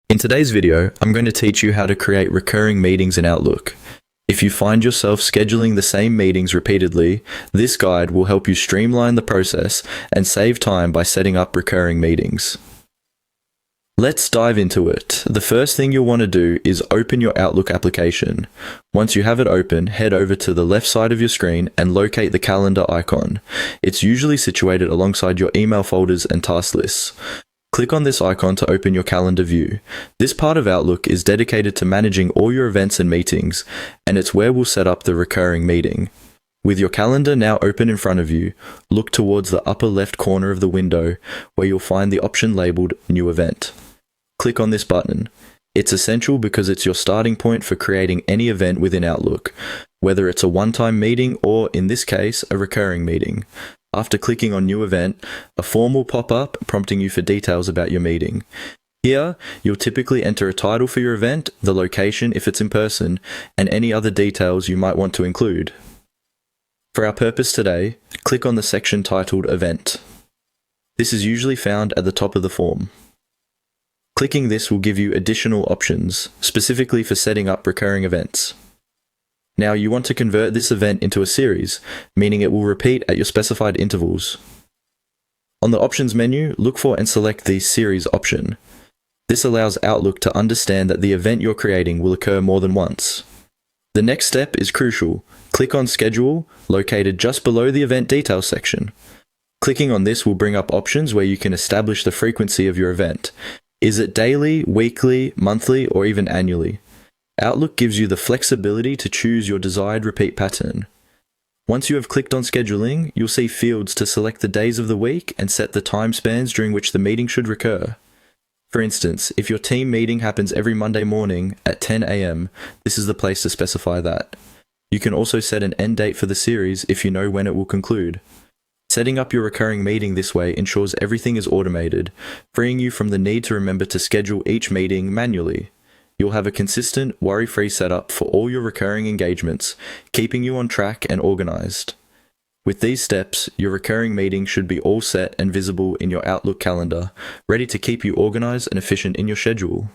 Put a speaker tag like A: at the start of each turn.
A: In today's video, I'm going to teach you how to create recurring meetings in Outlook. If you find yourself scheduling the same meetings repeatedly, this guide will help you streamline the process and save time by setting up recurring meetings. Let's dive into it. The first thing you'll want to do is open your Outlook application. Once you have it open, head over to the left side of your screen and locate the calendar icon. It's usually situated alongside your email folders and task lists. Click on this icon to open your calendar view. This part of Outlook is dedicated to managing all your events and meetings, and it's where we'll set up the recurring meeting. With your calendar now open in front of you, look towards the upper left corner of the window where you'll find the option labeled New Event. Click on this button. It's essential because it's your starting point for creating any event within Outlook, whether it's a one-time meeting or, in this case, a recurring meeting. After clicking on New Event, a form will pop up prompting you for details about your meeting. Here, you'll typically enter a title for your event, the location if it's in person, and any other details you might want to include. For our purpose today, click on the section titled Event. This is usually found at the top of the form. Clicking this will give you additional options, specifically for setting up recurring events. Now you want to convert this event into a series, meaning it will repeat at your specified intervals. On the Options menu, look for and select the Series option. This allows Outlook to understand that the event you're creating will occur more than once. The next step is crucial. Click on Schedule, located just below the Event Details section. Clicking on this will bring up options where you can establish the frequency of your event. Is it daily, weekly, monthly, or even annually? Outlook gives you the flexibility to choose your desired repeat pattern. Once you have clicked on Scheduling, you'll see fields to select the days of the week and set the time spans during which the meeting should recur. For instance, if your team meeting happens every Monday morning at 10 a.m., this is the place to specify that. You can also set an end date for the series if you know when it will conclude. Setting up your recurring meeting this way ensures everything is automated, freeing you from the need to remember to schedule each meeting manually. You'll have a consistent, worry-free setup for all your recurring engagements, keeping you on track and organized. With these steps, your recurring meeting should be all set and visible in your Outlook calendar, ready to keep you organized and efficient in your schedule.